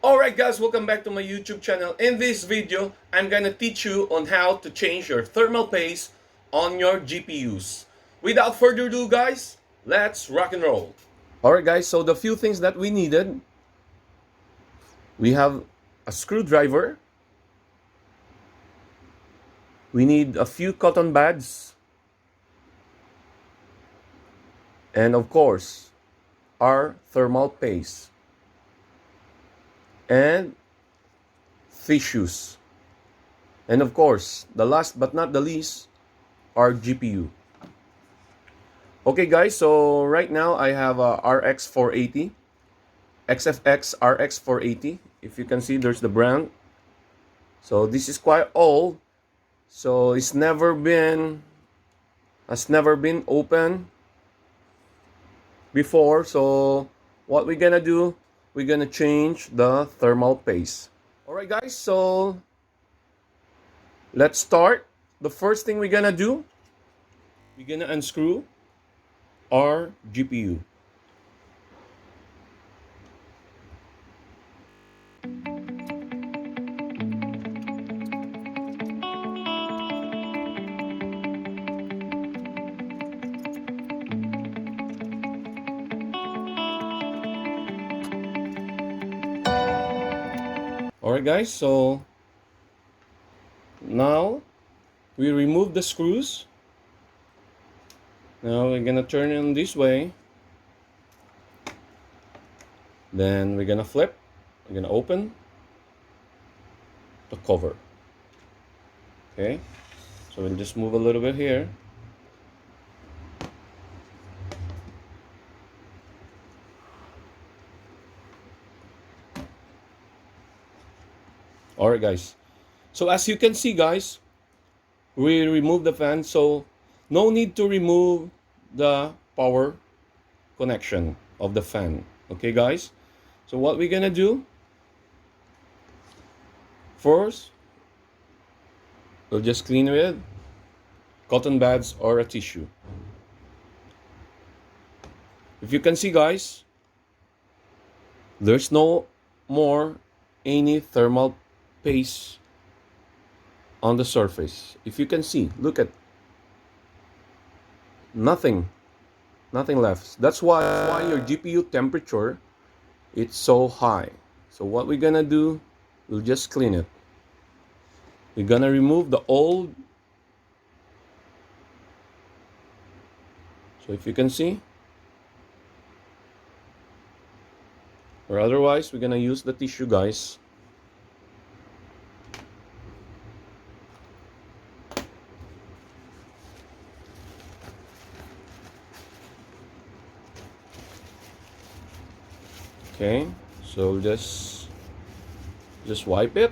Alright guys, welcome back to my YouTube channel. In this video, I'm gonna teach you on how to change your thermal paste on your GPUs. Without further ado guys, let's rock and roll. Alright guys, so the few things that we needed, we have a screwdriver, we need a few cotton buds, and of course, our thermal paste, and tissues. And of course, the last but not the least, our GPU. Okay guys, so right now I have a RX 480, Xfx RX 480. If you can see, there's the brand. So this is quite old. So it's has never been open before. So what we're gonna do, we're gonna change the thermal paste. Alright guys, so let's start. The first thing we're gonna do, we're gonna unscrew our GPU. Alright guys, so now we remove the screws. Now we're gonna turn it this way. Then we're gonna flip. We're gonna open the cover. Okay, so we'll just move a little bit here. Alright guys, so as you can see guys, we remove the fan, so no need to remove the power connection of the fan. Okay guys, so what we're gonna do first, we'll just clean with cotton buds or a tissue. If you can see guys, there's no more any thermal paste on the surface. If you can see, look at nothing left. That's why your GPU temperature, it's so high. So what we're gonna do, we'll just clean it. We're gonna remove the old. So if you can see, or otherwise we're gonna use the tissue guys. Okay, so just wipe it.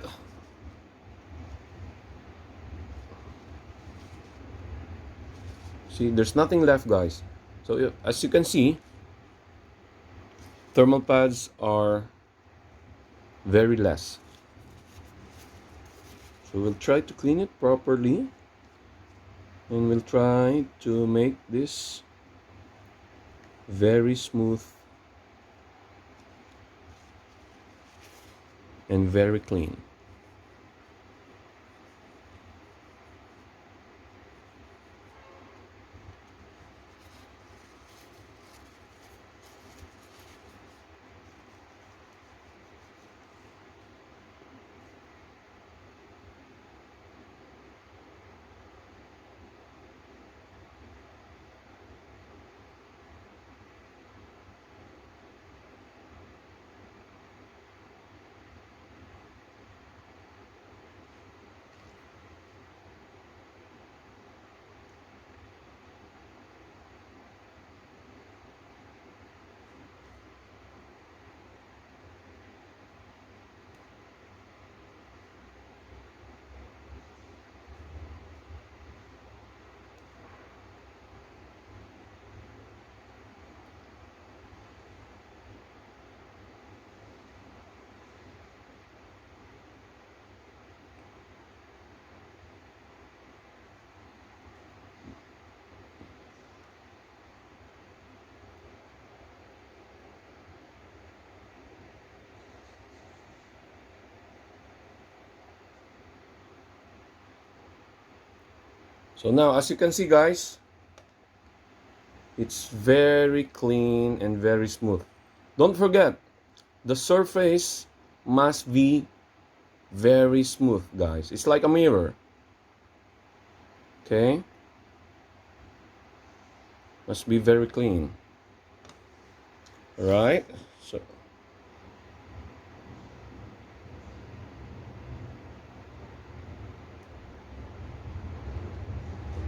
See, there's nothing left guys. So as you can see, thermal pads are very less. So we'll try to clean it properly, and we'll try to make this very smooth and very clean. So now, as you can see, guys, it's very clean and very smooth. Don't forget, the surface must be very smooth, guys. It's like a mirror. Okay? Must be very clean. Alright? So,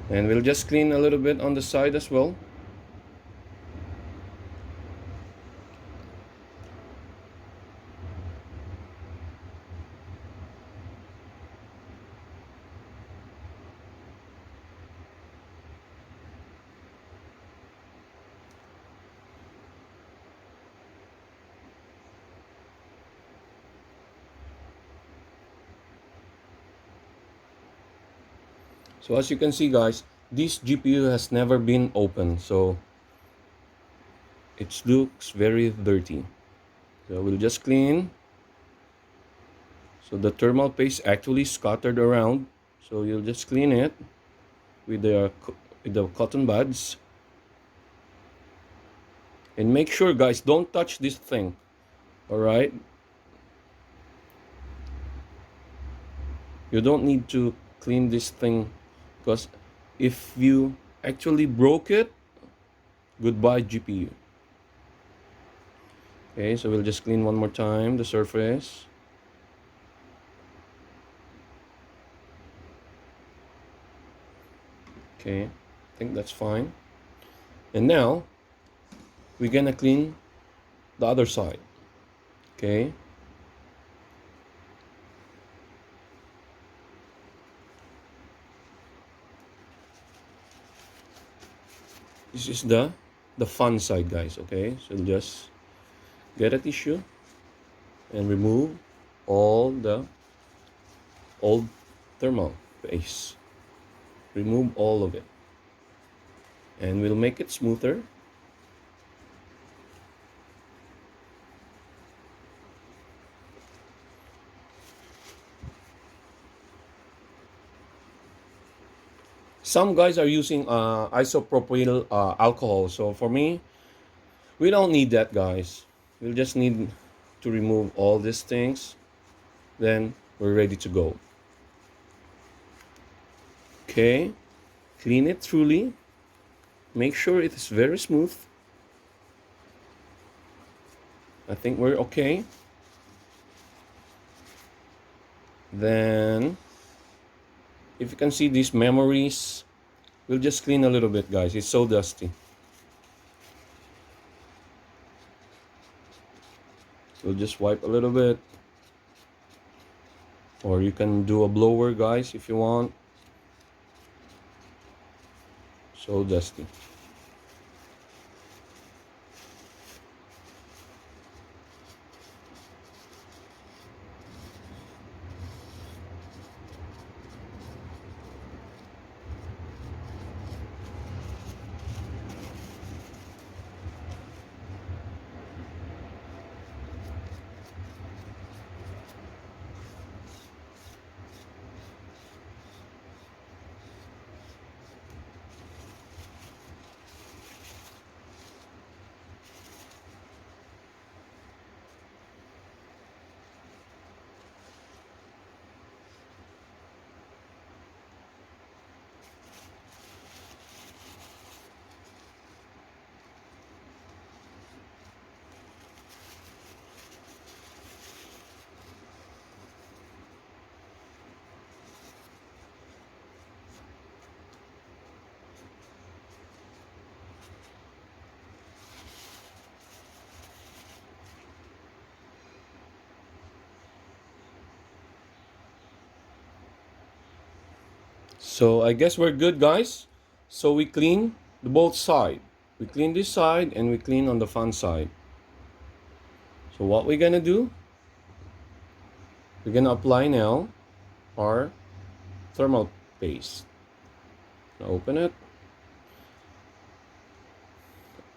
and we'll just clean a little bit on the side as well. So as you can see, guys, this GPU has never been opened, so it looks very dirty. So we'll just clean. So the thermal paste actually scattered around, so you'll just clean it with the cotton buds. And make sure, guys, don't touch this thing. All right? You don't need to clean this thing, because if you actually broke it, goodbye GPU. Okay, so we'll just clean one more time the surface. Okay, I think that's fine. And now we're gonna clean the other side. Okay. This is the fun side, guys. Okay, so just get a tissue and remove all the old thermal paste. Remove all of it, and we'll make it smoother. Some guys are using isopropyl alcohol. So for me, we don't need that, guys. We'll just need to remove all these things. Then we're ready to go. Okay, clean it thoroughly. Make sure it is very smooth. I think we're okay. Then, if you can see these memories, we'll just clean a little bit, guys. It's so dusty. We'll just wipe a little bit. Or you can do a blower, guys, if you want. So dusty. So I guess we're good, guys. So we clean the both side. We clean this side and we clean on the fan side. So what we're gonna do, we're gonna apply now our thermal paste. Now open it.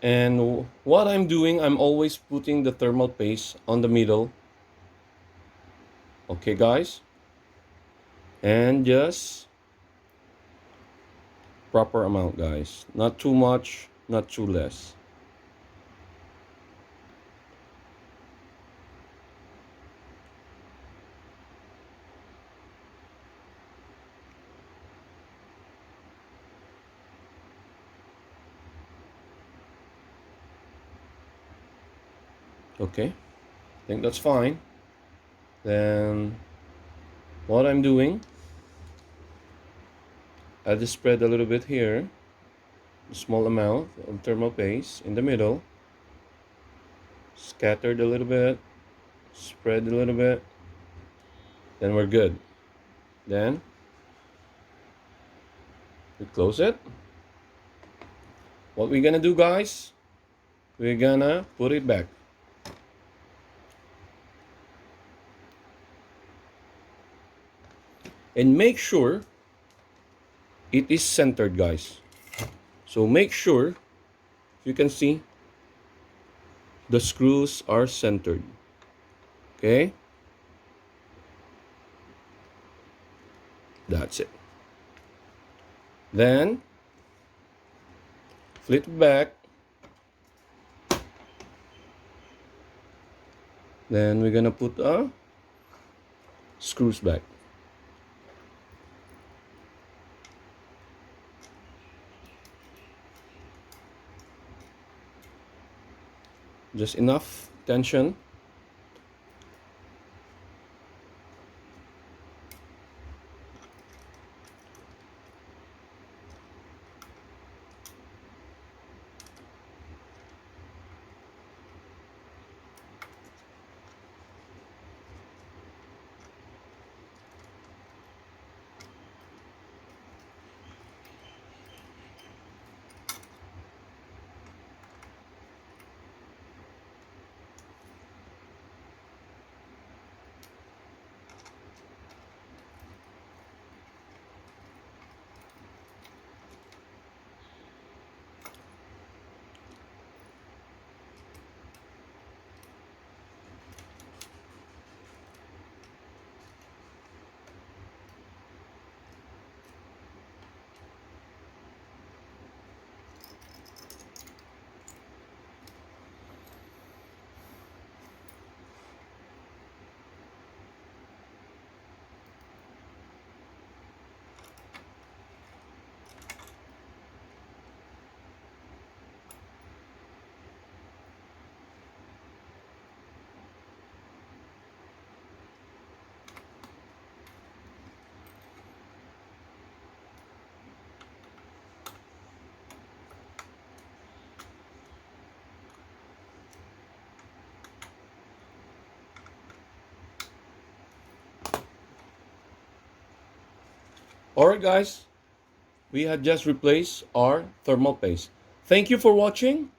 And what I'm doing, I'm always putting the thermal paste on the middle. Okay, guys? And just proper amount, guys. Not too much, not too less. Okay, I think that's fine. Then what I'm doing, I just spread a little bit here, a small amount of thermal paste in the middle, scattered a little bit, spread a little bit, then we're good. Then we close it. What we're gonna do, guys, we're gonna put it back. And make sure it is centered, guys. So make sure, you can see, the screws are centered. Okay? That's it. Then, flip it back. Then we're gonna put screws back. Just enough tension. Alright, guys, we had just replaced our thermal paste. Thank you for watching.